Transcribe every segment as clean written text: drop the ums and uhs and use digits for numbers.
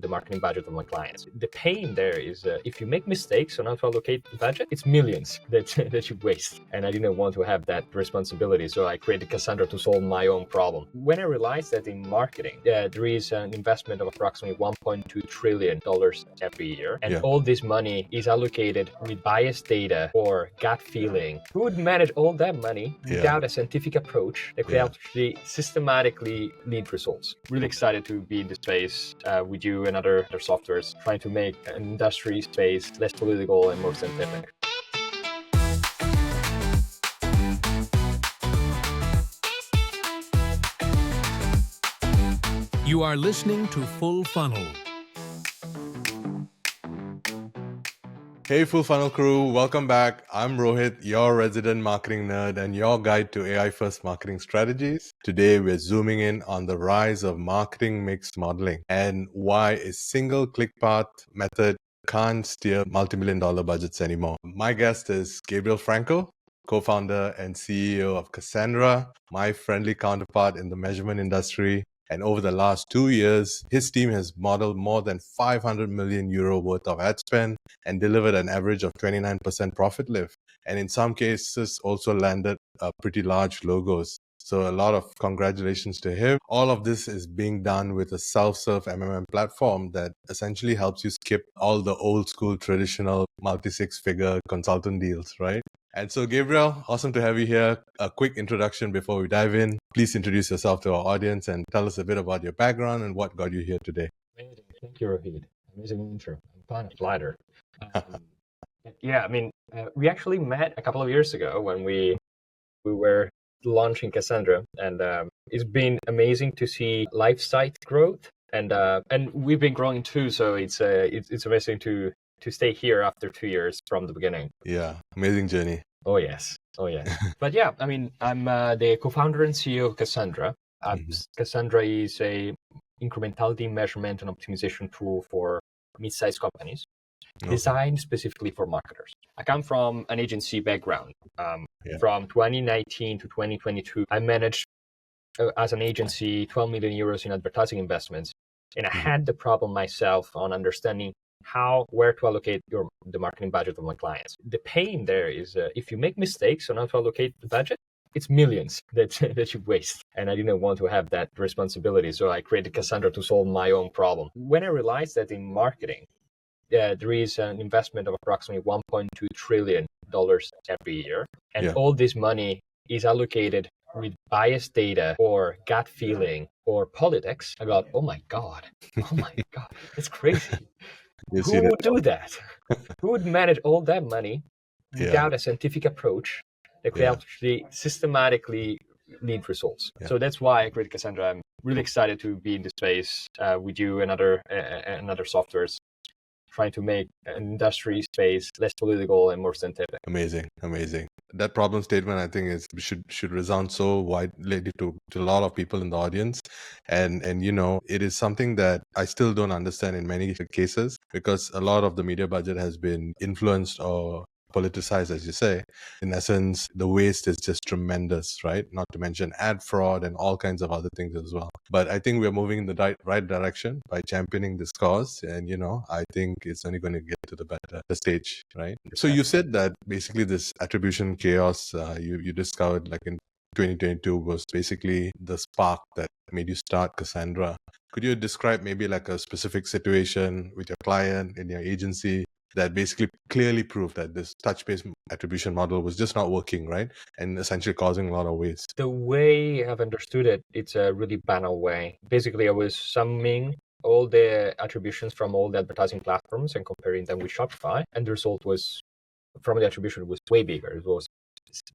the marketing budget of my clients. The pain there is if you make mistakes on how to allocate the budget, it's millions that you waste. And I didn't want to have that responsibility, so I created Cassandra to solve my own problem. When I realized that in marketing, there is an investment of approximately $1.2 trillion every year, and all this money is allocated with biased data or gut feeling. Who would manage all that money without a scientific approach that could actually systematically lead results? Really excited to be in this space with you and other softwares, trying to make an industry space less political and more scientific. You are listening to Full Funnel. Hey Full Funnel crew, welcome back. I'm Rohit, your resident marketing nerd and your guide to AI-first marketing strategies. Today we're zooming in on the rise of marketing mix modeling and why a single click-path method can't steer multi-million-dollar budgets anymore. My guest is Gabriele Franco, co-founder and CEO of Cassandra, my friendly counterpart in the measurement industry. And over the last 2 years, his team has modeled more than 500 million euro worth of ad spend and delivered an average of 29% profit lift. And in some cases, also landed pretty large logos. So a lot of congratulations to him. All of this is being done with a self-serve MMM platform that essentially helps you skip all the old school traditional multi-six-figure consultant deals, right? And so, Gabriele, awesome to have you here. A quick introduction before we dive in. Please introduce yourself to our audience and tell us a bit about your background and what got you here today. Amazing. Thank you, Rohit. Amazing intro. I'm kind of flattered. We actually met a couple of years ago when we were launching Cassandra, and it's been amazing to see life site growth, and we've been growing too. So it's amazing to stay here after 2 years from the beginning. Yeah, amazing journey. Oh yes. But yeah, I mean, I'm the co-founder and CEO of Cassandra. Cassandra is a incrementality measurement and optimization tool for mid-sized companies, designed specifically for marketers. I come from an agency background. From 2019 to 2022, I managed as an agency 12 million euros in advertising investments, and I had the problem myself on understanding where to allocate the marketing budget of my clients. The pain there is if you make mistakes on how to allocate the budget, it's millions that you waste. And I didn't want to have that responsibility, so I created Cassandra to solve my own problem. When I realized that in marketing, there is an investment of approximately $1.2 trillion every year, and all this money is allocated with biased data or gut feeling or politics. I got, oh my God, it's crazy. Who would do that? Who would manage all that money without a scientific approach that could actually systematically lead results? So that's why I created Cassandra. I'm really excited to be in this space with you and other softwares, trying to make an industry space less political and more scientific. Amazing. That problem statement, I think, should resound so widely to a lot of people in the audience. And you know, it is something that I still don't understand in many cases, because a lot of the media budget has been influenced or politicized, as you say. In essence, the waste is just tremendous, right? Not to mention ad fraud and all kinds of other things as well. But I think we're moving in the right direction by championing this cause. And, you know, I think it's only going to get to the stage, right? So you said that basically this attribution chaos you discovered like in 2022 was basically the spark that made you start Cassandra. Could you describe maybe like a specific situation with your client in your agency that basically clearly proved that this touch-based attribution model was just not working, right? And essentially causing a lot of waste? The way I've understood it, it's a really banal way. Basically, I was summing all the attributions from all the advertising platforms and comparing them with Shopify. And the result was, from the attribution, was way bigger. It was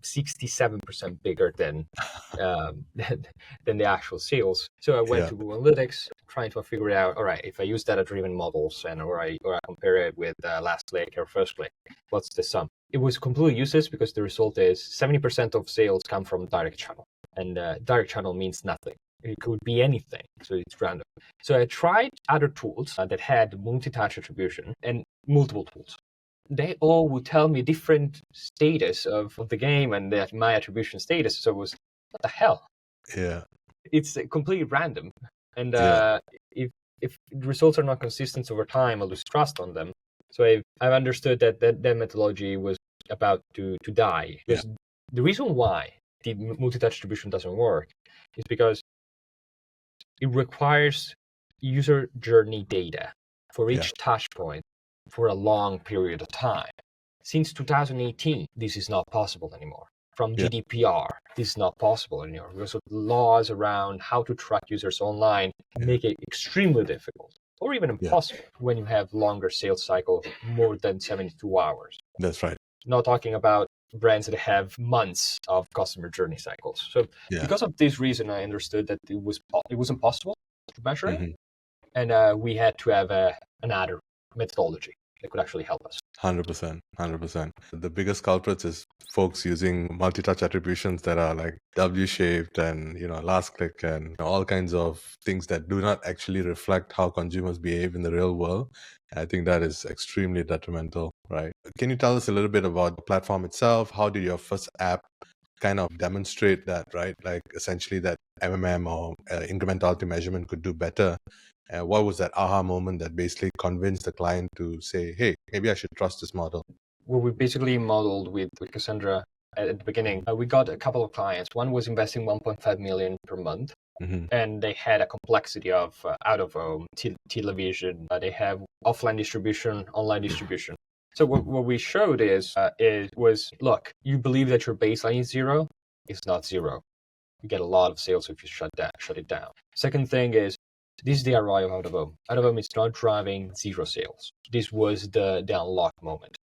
67% bigger than the actual sales. So I went to Google Analytics, trying to figure out, all right, if I use data-driven models or I compare it with last click or first click, what's the sum? It was completely useless because the result is 70% of sales come from direct channel, and direct channel means nothing. It could be anything, so it's random. So I tried other tools that had multi-touch attribution and multiple tools. They all would tell me different status of the game and my attribution status. So it was, what the hell? Yeah. It's completely random. And if if the results are not consistent over time, I lose trust on them. So I've understood that methodology was about to die. Because the reason why the multi-touch attribution doesn't work is because it requires user journey data for each touch point for a long period of time. Since 2018, this is not possible anymore. From GDPR, this is not possible anymore because of laws around how to track users online make it extremely difficult or even impossible when you have longer sales cycle, more than 72 hours. That's right. Not talking about brands that have months of customer journey cycles. So because of this reason, I understood that it wasn't possible to measure it, and we had to have another methodology that could actually help us. 100%. The biggest culprits is folks using multi-touch attributions that are like W-shaped and, last click and all kinds of things that do not actually reflect how consumers behave in the real world. I think that is extremely detrimental, right? Can you tell us a little bit about the platform itself? How did your first app kind of demonstrate that, right? Like essentially that MMM or incrementality measurement could do better. What was that aha moment that basically convinced the client to say, hey, maybe I should trust this model? Well, we basically modeled with Cassandra at the beginning. We got a couple of clients. One was investing 1.5 million per month. And they had a complexity of out-of-home, television. They have offline distribution, online distribution. So what we showed was look, you believe that your baseline is zero. It's not zero. You get a lot of sales if you shut it down. Second thing is, this is the ROI of out-of-home. Out-of-home is not driving zero sales. This was the unlock moment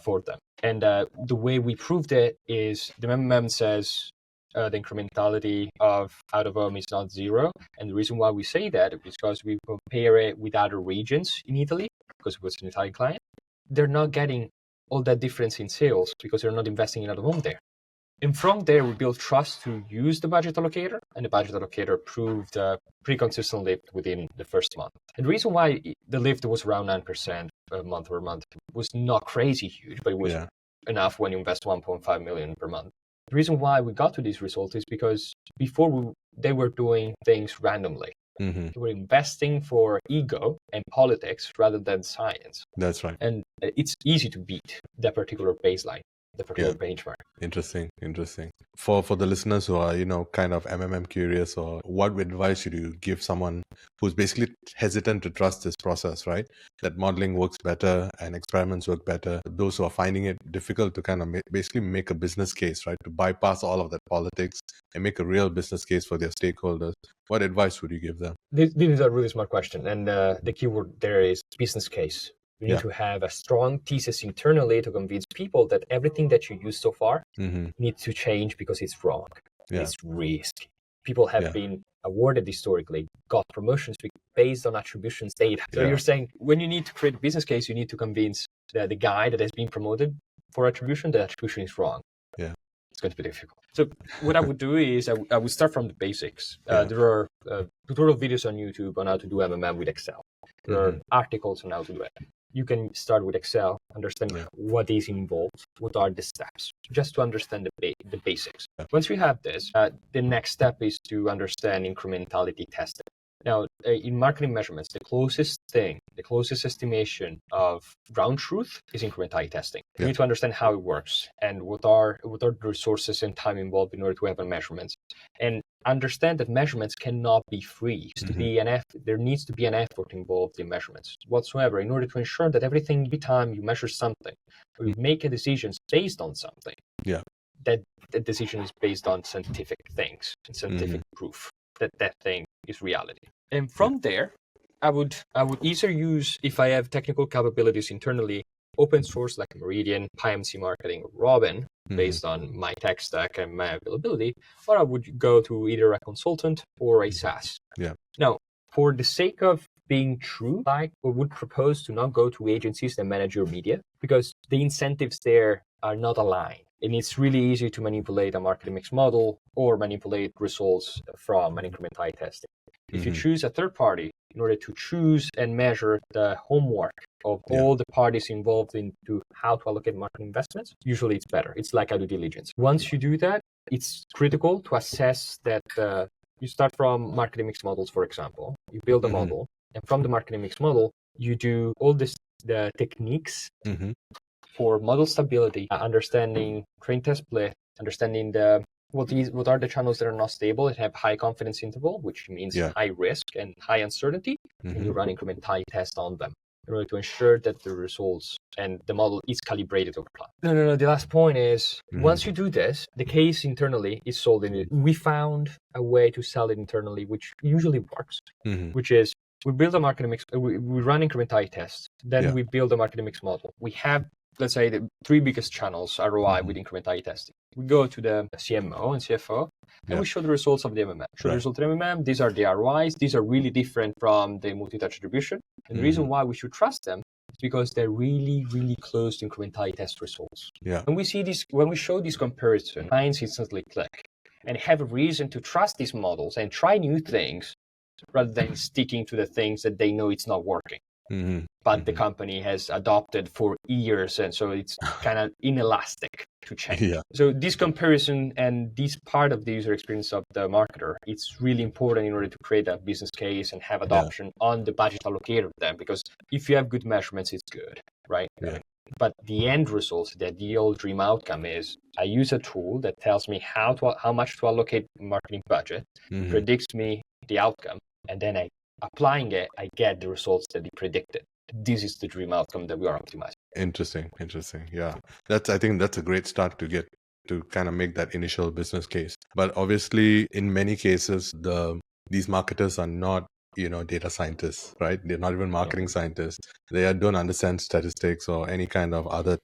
for them. And the way we proved it is the MMM says the incrementality of out-of-home is not zero. And the reason why we say that is because we compare it with other regions in Italy, because it was an Italian client. They're not getting all that difference in sales because they're not investing in out-of-home there. And from there, we built trust to use the budget allocator, and the budget allocator proved pretty consistent lift within the first month. And the reason why the lift was around 9% month over month was not crazy huge, but it was enough when you invest 1.5 million per month. The reason why we got to this result is because before they were doing things randomly. They were investing for ego and politics rather than science. That's right. And it's easy to beat that particular baseline, the particular benchmark. Interesting. For the listeners who are, kind of MMM curious, or what advice should you give someone who's basically hesitant to trust this process, right? That modeling works better and experiments work better. Those who are finding it difficult to kind of basically make a business case, right? To bypass all of that politics and make a real business case for their stakeholders. What advice would you give them? This is a really smart question. And the keyword there is business case. You need to have a strong thesis internally to convince people that everything that you used so far needs to change because it's wrong. It's risky. People have been awarded historically, got promotions based on attributions data. So you're saying when you need to create a business case, you need to convince the guy that has been promoted for attribution that attribution is wrong. It's going to be difficult. So what I would do is I would start from the basics. There are tutorial videos on YouTube on how to do MMM with Excel. There are articles on how to do it. You can start with Excel, understand what is involved, what are the steps, just to understand the basics. Once you have this, the next step is to understand incrementality testing. Now, in marketing measurements, the closest estimation of ground truth is incrementality testing. You need to understand how it works and what are the resources and time involved in order to have a measurements. And understand that measurements cannot be free. There needs to be an effort involved in measurements whatsoever in order to ensure that every time you measure something or you make a decision based on something, that decision is based on scientific things and scientific proof that thing is reality. And from there, I would either use, if I have technical capabilities internally, open source like Meridian, PyMC Marketing, or Robin, based on my tech stack and my availability, or I would go to either a consultant or a SaaS. Now, for the sake of being true, I would propose to not go to agencies that manage your media because the incentives there are not aligned. And it's really easy to manipulate a marketing mix model or manipulate results from an incrementality testing. If you choose a third party in order to choose and measure the homework of all the parties involved into how to allocate marketing investments, usually it's better. It's like a due diligence. Once you do that, it's critical to assess that you start from marketing mix models, for example. You build a model. And from the marketing mix model, you do all the techniques for model stability, understanding train test split, understanding what are the channels that are not stable and have high confidence interval, which means high risk and high uncertainty, and you run incrementality tests on them in order to ensure that the results and the model is calibrated over time. No. The last point is, once you do this, the case internally is sold in it. We found a way to sell it internally, which usually works, which is we build a marketing mix, we run incrementality tests, then we build a marketing mix model. We have, let's say, the 3 biggest channels ROI with incrementality testing. We go to the CMO and CFO, and we show the results of the MMM. Show the results of the MMM. These are the ROIs. These are really different from the multi-touch attribution. And the reason why we should trust them is because they're really, really close to incrementality test results. And we see this, when we show this comparison, clients instantly click and have a reason to trust these models and try new things rather than sticking to the things that they know it's not working. But the company has adopted for years, and so it's kind of inelastic to change. So this comparison and this part of the user experience of the marketer, it's really important in order to create a business case and have adoption on the budget allocator then, because if you have good measurements, it's good, right? But the end result, the ideal dream outcome is I use a tool that tells me how much to allocate marketing budget, predicts me the outcome, and then applying it, I get the results that it predicted. This is the dream outcome that we are optimizing. Interesting. Yeah. I think that's a great start to get to kind of make that initial business case. But obviously, in many cases, these marketers are not, data scientists, right? They're not even marketing scientists. They don't understand statistics or any kind of other,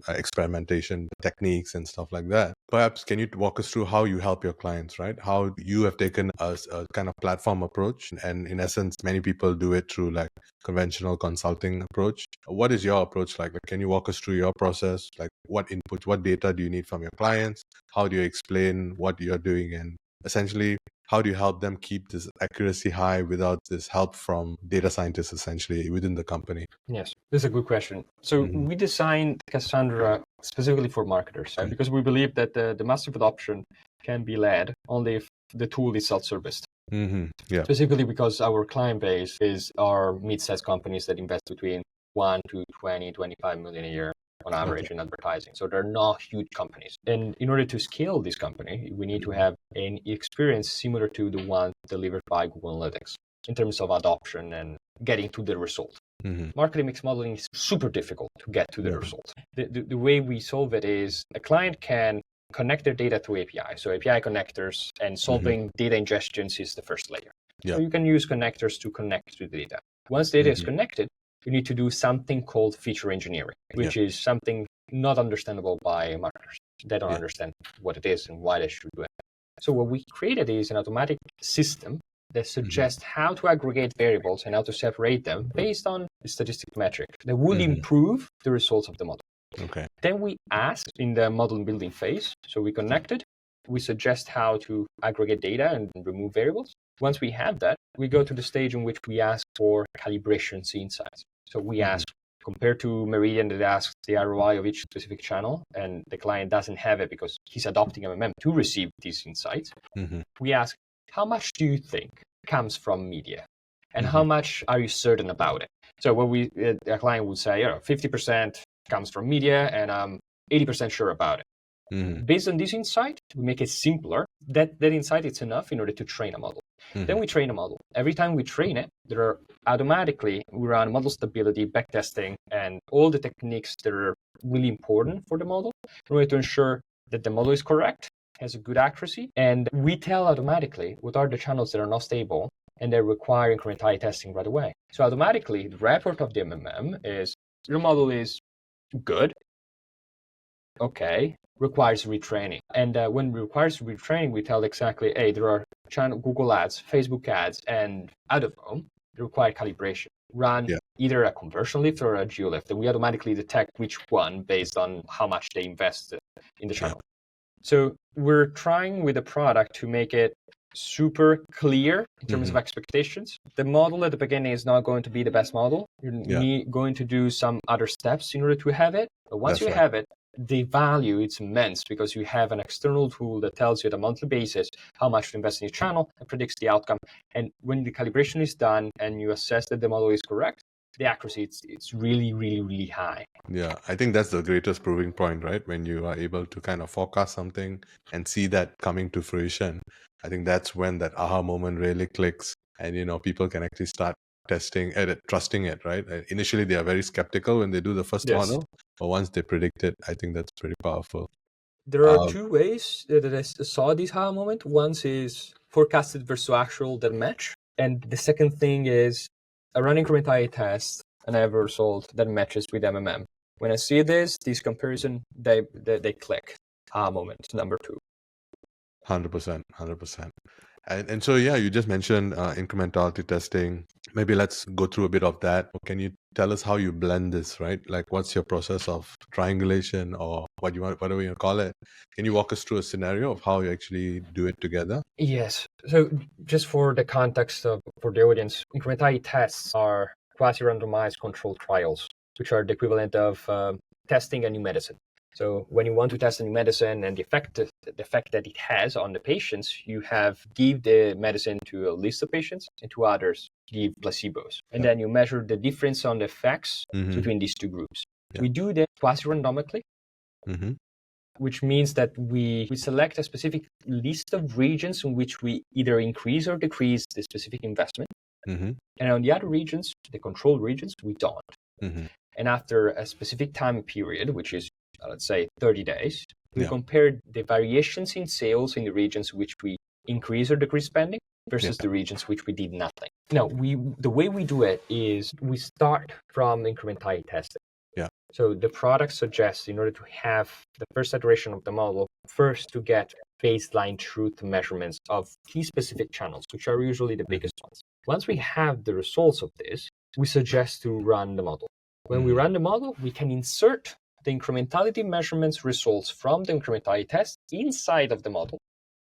experimentation techniques and stuff like that. Perhaps can you walk us through how you help your clients, right? How you have taken a kind of platform approach, and in essence, many people do it through like conventional consulting approach. What is your approach like? Can you walk us through your process? Like what inputs, what data do you need from your clients? How do you explain what you're doing? And essentially, how do you help them keep this accuracy high without this help from data scientists essentially within the company? Yes, this is a good question. So we designed Cassandra specifically for marketers, right? Because we believe that the massive adoption can be led only if the tool is self-serviced. Specifically because our client base is our mid-sized companies that invest between 1 to 20, 25 million a year on average in advertising. So they're not huge companies. And in order to scale this company, we need to have an experience similar to the one delivered by Google Analytics in terms of adoption and getting to the result. Marketing mix modeling is super difficult to get to the result. The way we solve it is a client can connect their data to API. So API connectors and solving data ingestions is the first layer. So you can use connectors to connect to the data. Once data is connected, you need to do something called feature engineering, which is something not understandable by marketers. They don't understand what it is and why they should do it. So what we created is an automatic system that suggests how to aggregate variables and how to separate them based on the statistic metric that will improve the results of the model. Then we ask in the model building phase, so we connected, we suggest how to aggregate data and remove variables. Once we have that, we go to the stage in which we ask for calibrations insights. So we ask, compared to Meridian that asks the ROI of each specific channel, and the client doesn't have it because he's adopting MMM to receive these insights. We ask, how much do you think comes from media? And how much are you certain about it? So what a client would say, 50% comes from media and I'm 80% sure about it. Based on this insight, we make it simpler. That insight is enough in order to train a model. Then we train a model. Every time we train it, we run model stability, backtesting, and all the techniques that are really important for the model in order to ensure that the model is correct, has a good accuracy, and we tell automatically what are the channels that are not stable and they require incrementality testing right away. So automatically, the report of the MMM is your model is good, okay, requires retraining. And when it requires retraining, we tell exactly, hey, there are Google ads, Facebook ads, and out of home, they require calibration. Run either a conversion lift or a geo lift, and we automatically detect which one based on how much they invested in the channel. So we're trying with the product to make it super clear in terms of expectations. The model at the beginning is not going to be the best model. You're going to do some other steps in order to have it. But once you have it, the value is immense because you have an external tool that tells you on a monthly basis how much to invest in each channel and predicts the outcome. And when the calibration is done and you assess that the model is correct, the accuracy, it's really, really, really high. Yeah, I think that's the greatest proving point, right? When you are able to kind of forecast something and see that coming to fruition, I think that's when that aha moment really clicks and, people can actually start testing it, trusting it, right? Initially, they are very skeptical when they do the first model, but once they predict it, I think that's pretty powerful. There are two ways that I saw this aha moment. One is forecasted versus actual that match. And the second thing is I run incrementality test and I have a result that matches with MMM. When I see this comparison, they click. Aha moment, number 2. 100%. And so, yeah, you just mentioned incrementality testing. Maybe let's go through a bit of that. Can you tell us how you blend this, right? Like, what's your process of triangulation or whatever you call it? Can you walk us through a scenario of how you actually do it together? Yes. So just for the context for the audience, incrementality tests are quasi-randomized controlled trials, which are the equivalent of testing a new medicine. So when you want to test a new medicine and the effect that it has on the patients, you give the medicine to a list of patients and to others give placebos. And then you measure the difference on the effects between these two groups. Yeah. We do that quasi-randomically, which means that we select a specific list of regions in which we either increase or decrease the specific investment. And on the other regions, the control regions, we don't. And after a specific time period, which is let's say 30 days, we compare the variations in sales in the regions which we increase or decrease spending versus the regions which we did nothing. Now, the way we do it is we start from incrementality testing. So the product suggests, in order to have the first iteration of the model, first to get baseline truth measurements of key specific channels, which are usually the biggest ones. Once we have the results of this, we suggest to run the model. When we run the model, we can insert the incrementality measurements results from the incrementality test inside of the model,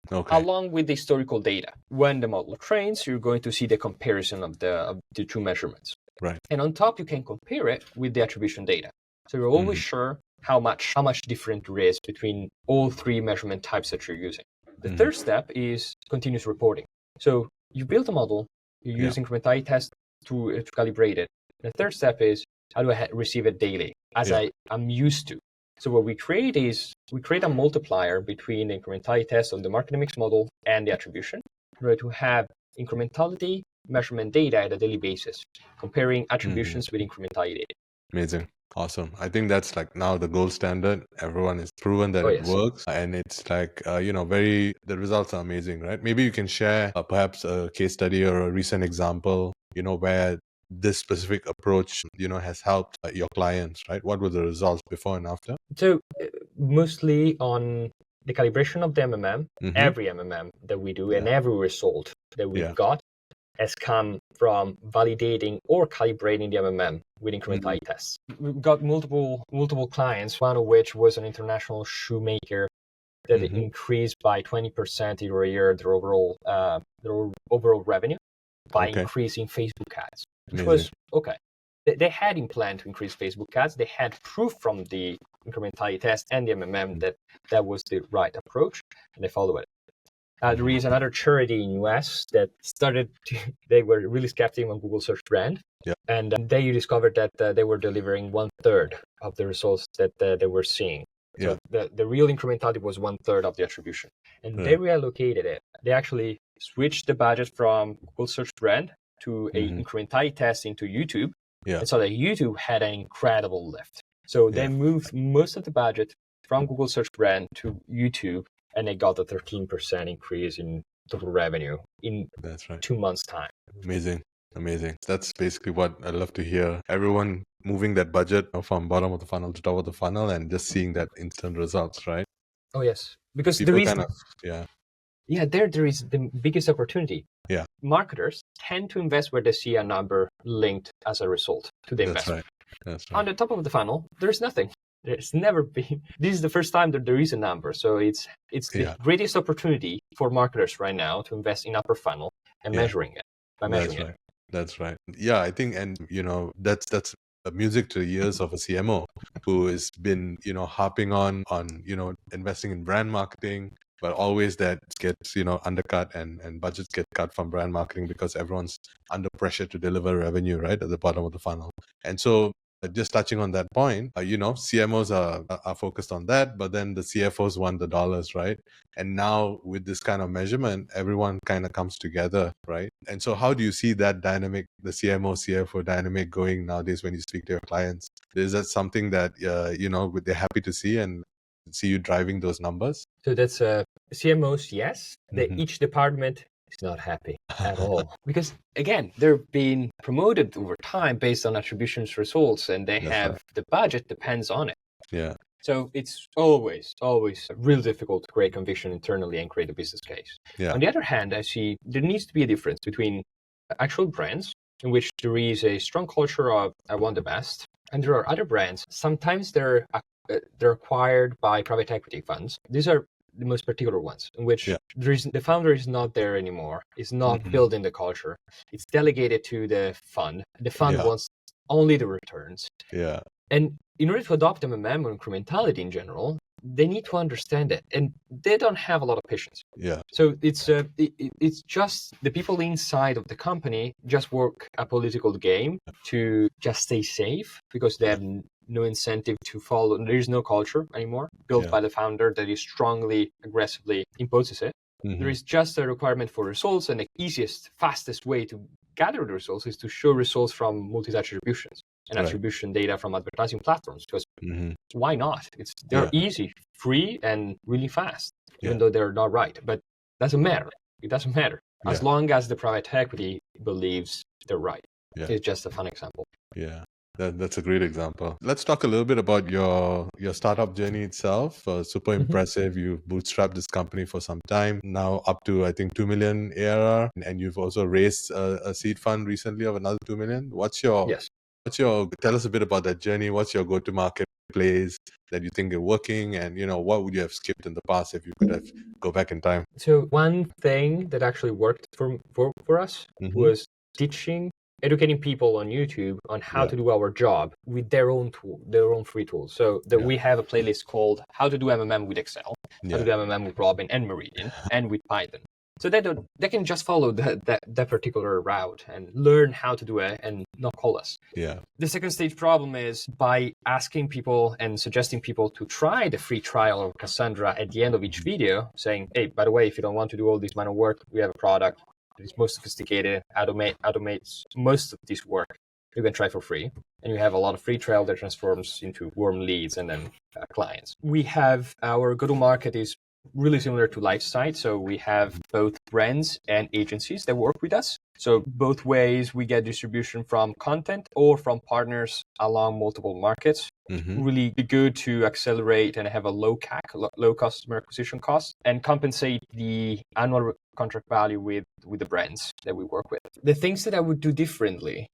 along with the historical data. When the model trains, you're going to see the comparison of the two measurements. Right. And on top, you can compare it with the attribution data. So you're always sure how much different there is between all three measurement types that you're using. The third step is continuous reporting. So you build a model, you use incrementality test to calibrate it. The third step is, how do I receive it daily, as I'm used to? So what we create is, we create a multiplier between the incrementality test of the marketing mix model and the attribution, in order to have incrementality measurement data at a daily basis, comparing attributions with incrementality data. Amazing. Awesome. I think that's like now the gold standard. Everyone has proven that it works. And it's like, the results are amazing, right? Maybe you can share perhaps a case study or a recent example, where this specific approach, has helped your clients, right? What were the results before and after? So mostly on the calibration of the MMM, every MMM that we do and every result that we've got has come from validating or calibrating the MMM with incrementality tests. We've got multiple clients, one of which was an international shoemaker that increased by 20% year over year their overall revenue by increasing Facebook ads, which was okay. They had in plan to increase Facebook ads. They had proof from the incrementality test and the MMM that was the right approach, and they followed it. There is another charity in US that they were really skeptical on Google search brand. And they discovered that they were delivering 1/3 of the results that they were seeing. So the real incrementality was 1/3 of the attribution. And they reallocated it. They actually switched the budget from Google search brand to a incrementality test into YouTube. And so that YouTube had an incredible lift. So they moved most of the budget from Google search brand to YouTube, and they got a 13% increase in total revenue in 2 months' time. Amazing. That's basically what I love to hear. Everyone moving that budget from bottom of the funnel to top of the funnel and just seeing that instant results, right? Oh, yes. Because people there is... there is the biggest opportunity. Marketers tend to invest where they see a number linked as a result to the investment. That's right. On the top of the funnel, there's nothing. There's never been. This is the first time that there is a number. So it's the greatest opportunity for marketers right now to invest in upper funnel and measuring it by measuring it. That's right. Yeah, I think, and that's the music to the ears of a CMO who has been, harping on, investing in brand marketing, but always that gets, undercut and budgets get cut from brand marketing because everyone's under pressure to deliver revenue, right, at the bottom of the funnel. And so just touching on that point, CMOs are focused on that, but then the CFOs want the dollars, right? And now with this kind of measurement, everyone kind of comes together, right? And so how do you see that dynamic, the CMO, CFO dynamic going nowadays when you speak to your clients? Is that something that, they're happy to see and see you driving those numbers? So that's CMOs, yes. Mhm. Each department is not happy at all. Because again, they're being promoted over time based on attributions results, and they That's have right. the budget depends on it. Yeah. So it's always real difficult to create conviction internally and create a business case. Yeah. On the other hand, I see there needs to be a difference between actual brands in which there is a strong culture of I want the best, and there are other brands. Sometimes they're acquired by private equity funds. These are the most particular ones in which the founder is not there anymore. It's not building the culture. It's delegated to the fund. The fund wants only the returns. Yeah. And in order to adopt MMM or incrementality in general, they need to understand it, and they don't have a lot of patience. Yeah. So it's just the people inside of the company just work a political game to just stay safe because they have no incentive to follow. There is no culture anymore built by the founder that is strongly, aggressively imposes it. There is just a requirement for results, and the easiest, fastest way to gather the results is to show results from multi-touch attributions and attribution data from advertising platforms, because why not? They're easy, free, and really fast, even though they're not right. But doesn't matter. It doesn't matter as long as the private equity believes they're right. It's just a fun example. Yeah. That's a great example. Let's talk a little bit about your startup journey itself. Super impressive. You've bootstrapped this company for some time now, up to I think 2 million ARR, and you've also raised a seed fund recently of another 2 million. Tell us a bit about that journey. What's your go-to-market plays that you think are working, and what would you have skipped in the past if you could have go back in time? So one thing that actually worked for us was educating people on YouTube on how to do our job with their own free tools. So we have a playlist called How to Do MMM with Excel, How to Do MMM with Robin and Meridian, and with Python. So they can just follow that particular route and learn how to do it and not call us. Yeah. The second stage problem is by asking people and suggesting people to try the free trial of Cassandra at the end of each video, saying, hey, by the way, if you don't want to do all this amount of work, we have a product that is more sophisticated, automates most of this work. You can try for free. And you have a lot of free trial that transforms into warm leads and then clients. We have our go-to-market is really similar to Lifesite. So we have both brands and agencies that work with us. So both ways we get distribution from content or from partners along multiple markets. Really good to accelerate and have a low CAC, low customer acquisition cost, and compensate the annual contract value with the brands that we work with. The things that I would do differently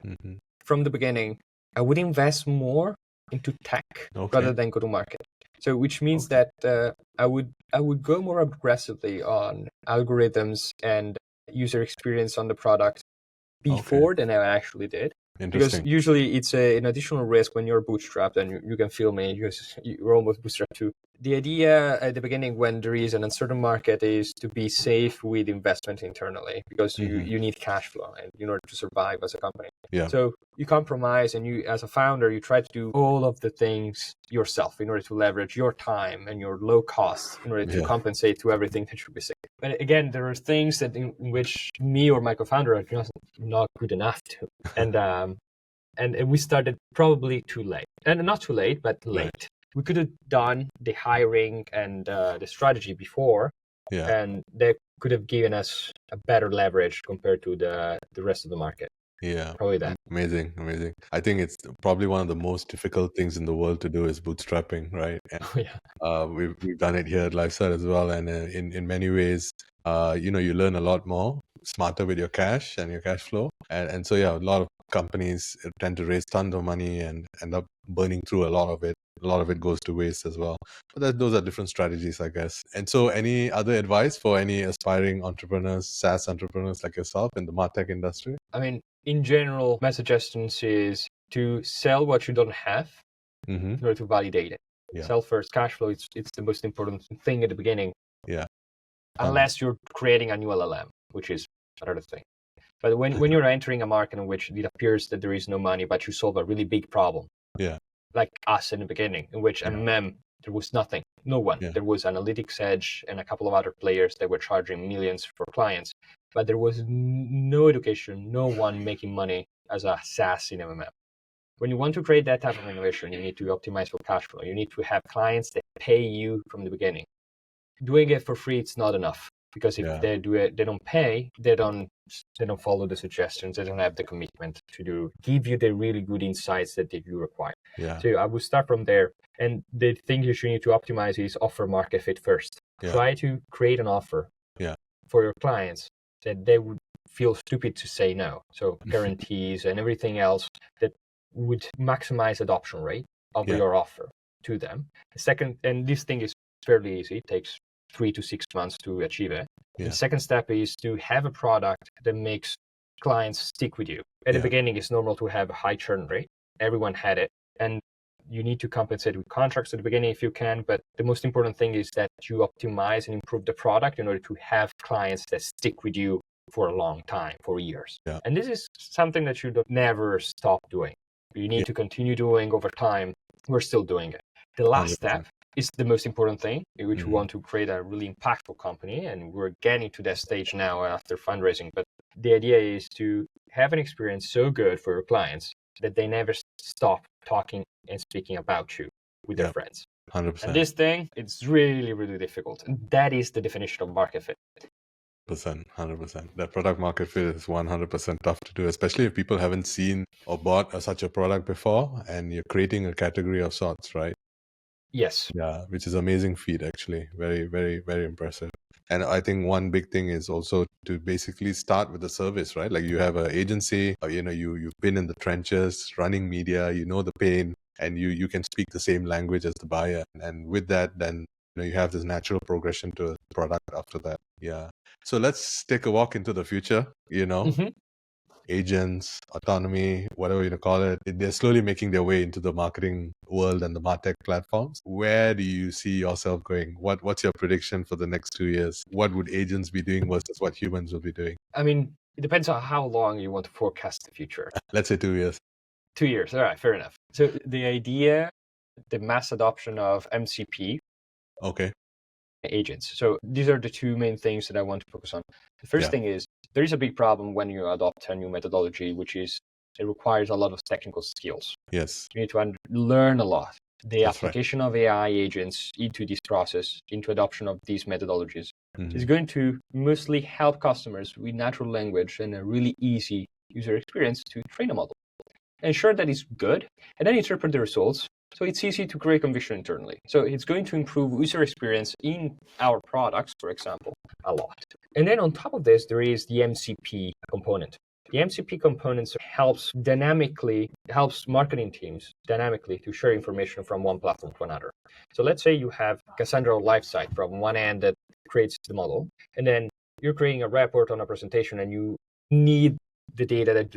from the beginning, I would invest more into tech rather than go to market. So which means that I would go more aggressively on algorithms and user experience on the product before than I actually did. Because usually it's an additional risk when you're bootstrapped, and you can feel me because you're almost bootstrapped too. The idea at the beginning when there is an uncertain market is to be safe with investment internally, because you need cash flow and in order to survive as a company. Yeah. So you compromise, and you, as a founder, you try to do all of the things yourself in order to leverage your time and your low cost in order to compensate to everything that should be safe. But again, there are things that in which me or my co-founder are just not good enough to. And we started probably too late. And not too late, but late. We could have done the hiring and the strategy before, and that could have given us a better leverage compared to the rest of the market. Yeah. Probably that. Amazing. I think it's probably one of the most difficult things in the world to do is bootstrapping, right? And, we've done it here at Lifesite as well. And in many ways, you learn a lot more, smarter with your cash and your cash flow. And so, a lot of companies tend to raise tons of money and end up burning through a lot of it. A lot of it goes to waste as well. But those are different strategies, I guess. And so any other advice for any aspiring entrepreneurs, SaaS entrepreneurs like yourself in the MarTech industry? I mean, in general, my suggestions is to sell what you don't have Mm-hmm. in order to validate it. Yeah. Sell first, cash flow, it's the most important thing at the beginning. Yeah. Unless you're creating a new LLM, which is another thing. But when you're entering a market in which it appears that there is no money, but you solve a really big problem, Yeah. like us in the beginning, in which Yeah. MMM, there was nothing, no one. Yeah. There was Analytics Edge and a couple of other players that were charging millions for clients, but there was no education, no one making money as a SaaS in MMM. When you want to create that type of innovation, you need to optimize for cash flow. You need to have clients that pay you from the beginning. Doing it for free, it's not enough, because if they do it, they don't pay, they don't follow the suggestions, they don't have the commitment to give you the really good insights that you require. Yeah. So I would start from there. And the thing you need to optimize is offer market fit first. Yeah. Try to create an offer for your clients that they would feel stupid to say no. So guarantees and everything else that would maximize adoption rate of your offer to them. Second, and this thing is fairly easy. It takes 3 to 6 months to achieve it. The second step is to have a product that makes clients stick with you. At the beginning, it's normal to have a high churn rate. Everyone had it. And you need to compensate with contracts at the beginning if you can. But the most important thing is that you optimize and improve the product in order to have clients that stick with you for a long time, for years. Yeah. And this is something that you don't never stop doing. You need to continue doing over time. We're still doing it. The last 100%. Step is the most important thing, in which we want to create a really impactful company. And we're getting to that stage now after fundraising. But the idea is to have an experience so good for your clients that they never stop talking and speaking about you with their friends. 100%. And this thing, it's really, really difficult. And that is the definition of market fit. 100%. That product market fit is 100% tough to do, especially if people haven't seen or bought such a product before and you're creating a category of sorts, right? Yes. Yeah, which is amazing feat, actually. Very, very, very impressive. And I think one big thing is also to basically start with the service, right? Like you have an agency, you've been in the trenches, running media, you know the pain, and you can speak the same language as the buyer. And with that, then you have this natural progression to a product after that. Yeah. So let's take a walk into the future, Agents, autonomy, whatever you call it. They're slowly making their way into the marketing world and the MarTech platforms. Where do you see yourself going? What's your prediction for the next 2 years? What would agents be doing versus what humans will be doing? I mean, it depends on how long you want to forecast the future. Let's say 2 years. 2 years. All right, fair enough. So the idea, the mass adoption of MCP. Okay. Agents. So these are the two main things that I want to focus on. The first thing is there is a big problem when you adopt a new methodology, which is it requires a lot of technical skills. Yes. You need to learn a lot. The application of AI agents into this process, into adoption of these methodologies, is going to mostly help customers with natural language and a really easy user experience to train a model. Ensure that it's good, and then interpret the results. So it's easy to create conviction internally. So it's going to improve user experience in our products, for example, a lot. And then on top of this, there is the MCP component. The MCP component helps marketing teams dynamically to share information from one platform to another. So let's say you have Cassandra LiveSite from one end that creates the model, and then you're creating a report on a presentation, and you need the data that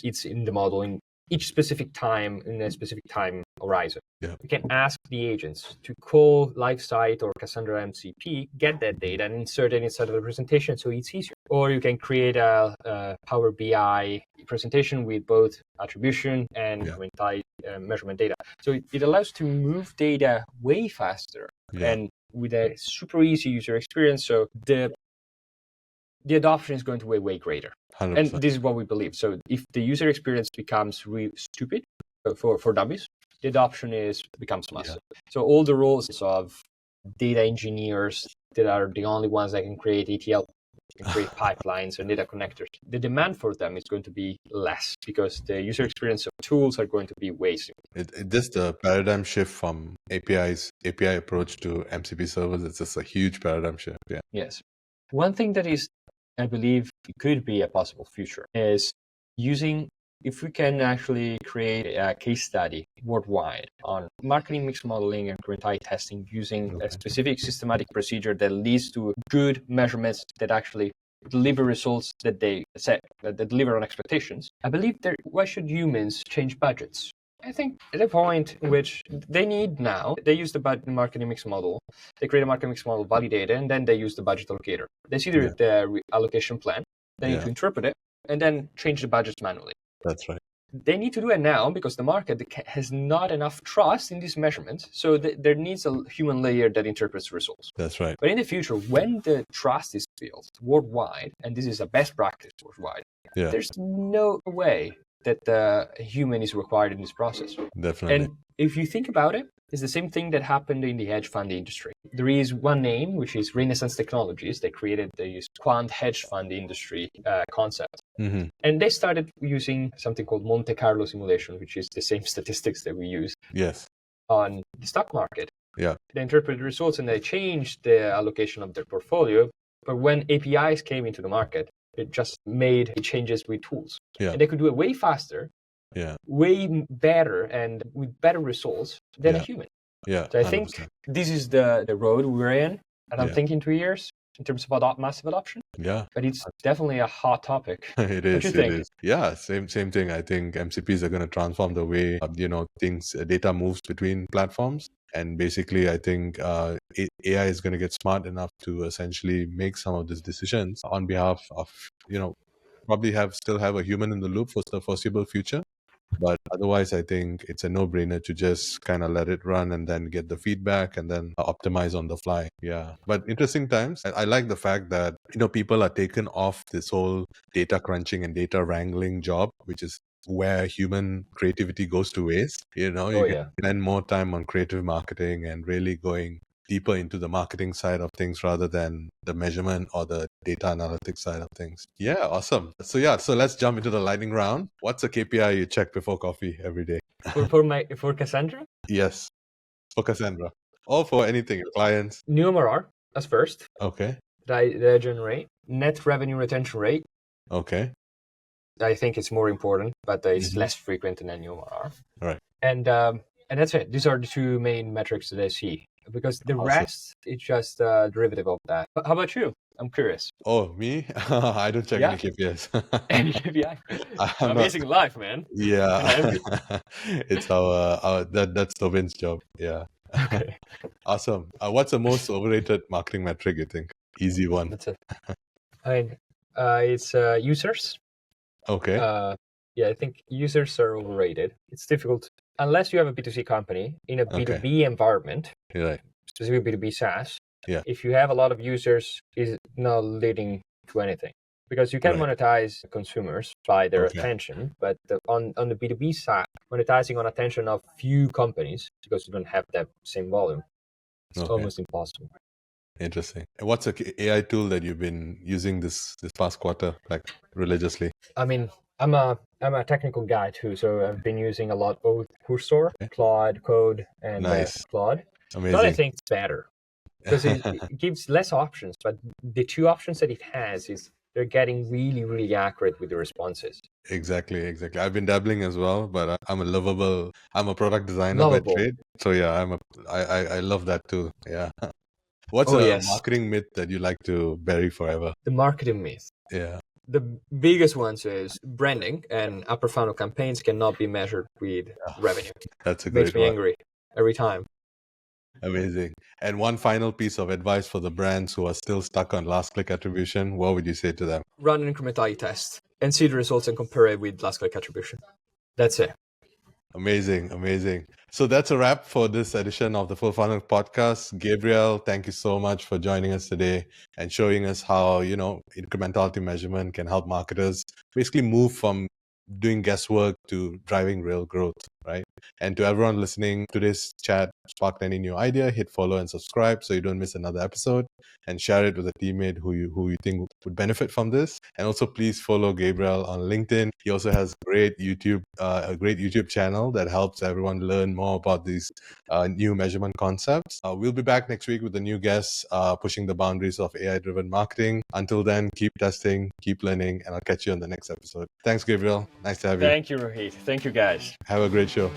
it's in the model in each specific time, in a specific time horizon. Yeah. You can ask the agents to call LiveSite or Cassandra MCP, get that data and insert it inside of the presentation so it's easier. Or you can create a Power BI presentation with both attribution and measurement data. So it allows to move data way faster and with a super easy user experience. So the adoption is going to be way greater. 100%. And this is what we believe. So if the user experience becomes really stupid for dummies, the adoption becomes massive. So all the roles of data engineers that are the only ones that can create ETL, can create pipelines and data connectors, the demand for them is going to be less because the user experience of tools are going to be way simpler. This the paradigm shift from API approach to MCP servers. It's just a huge paradigm shift. Yeah. Yes. One thing that is, I believe it could be a possible future is if we can actually create a case study worldwide on marketing mix modeling and incrementality testing using a specific systematic procedure that leads to good measurements that actually deliver results that they set, that deliver on expectations, I believe that why should humans change budgets? I think at a point in which they need now, they use the marketing mix model, they create a marketing mix model, validate it, and then they use the budget allocator. They see the allocation plan, they need to interpret it, and then change the budgets manually. That's right. They need to do it now because the market has not enough trust in these measurements, so there needs a human layer that interprets results. That's right. But in the future, when the trust is built worldwide, and this is a best practice worldwide, there's no way that a human is required in this process. Definitely. And if you think about it, it's the same thing that happened in the hedge fund industry. There is one name, which is Renaissance Technologies. They created the quant hedge fund industry concept. Mm-hmm. And they started using something called Monte Carlo simulation, which is the same statistics that we use on the stock market. Yeah. They interpreted the results and they changed the allocation of their portfolio. But when APIs came into the market, it just made changes with tools. And they could do it way faster, way better, and with better results than a human. So I think 100%. this is the road we're in. And I'm thinking 2 years in terms of massive adoption. But it's definitely a hot topic. It is. What do you think? Is. Yeah, same thing. I think MCPs are going to transform the way data moves between platforms. And basically, I think AI is going to get smart enough to essentially make some of these decisions on behalf of, probably still have a human in the loop for the foreseeable future. But otherwise, I think it's a no-brainer to just kind of let it run and then get the feedback and then optimize on the fly. Yeah. But interesting times. I like the fact that, people are taken off this whole data crunching and data wrangling job, which is where human creativity goes to waste. You can spend more time on creative marketing and really going deeper into the marketing side of things rather than the measurement or the data analytics side of things. Yeah, awesome. So let's jump into the lightning round. What's a KPI you check before coffee every day? For Cassandra? Yes, for Cassandra. Or for anything, your clients. New MRR as first. Okay. That I generate. Net revenue retention rate. Okay. I think it's more important, but it's less frequent than new MRR. Right. And that's it. These are the two main metrics that I see. Because the rest is just a derivative of that. But how about you? I'm curious. Oh, me? I don't check any KPIs. Any KPI? Amazing life, man. Yeah. It's that's Tobin's job. Yeah. Okay. Awesome. What's the most overrated marketing metric you think? Easy one. That's it. It's users. Okay. I think users are overrated. It's difficult unless you have a B2C company in a B2B environment, specifically B2B SaaS. If you have a lot of users, it's not leading to anything because you can monetize consumers by their attention, but on the B2B side, monetizing on attention of few companies because you don't have that same volume, it's almost impossible. Interesting. And what's an AI tool that you've been using this past quarter, like religiously? I mean, I'm a technical guy too, so I've been using a lot of Cursor, Claude Code, and Claude. Amazing. Claude I think it's better because it gives less options, but the two options that it has is they're getting really, really accurate with the responses. Exactly. I've been dabbling as well, but I'm a product designer by trade. So I love that too. Yeah. What's a marketing myth that you like to bury forever? The marketing myth. Yeah. The biggest ones is branding and upper funnel campaigns cannot be measured with revenue. That's a great one. Makes me angry every time. Amazing. And one final piece of advice for the brands who are still stuck on last click attribution, what would you say to them? Run an incrementality test and see the results and compare it with last click attribution. That's it. Amazing. So that's a wrap for this edition of the Full Funnel Podcast. Gabriele, thank you so much for joining us today and showing us how, incrementality measurement can help marketers basically move from doing guesswork to driving real growth, right? And to everyone listening, today's chat sparked any new idea, hit follow and subscribe so you don't miss another episode, and share it with a teammate who you think would benefit from this. And also please follow Gabriele on LinkedIn. He also has a great YouTube channel that helps everyone learn more about these new measurement concepts. We'll be back next week with a new guest pushing the boundaries of AI-driven marketing. Until then, keep testing, keep learning, and I'll catch you on the next episode. Thanks, Gabriele. Nice to have you. Thank you, Rohit. Thank you, guys. Have a great show.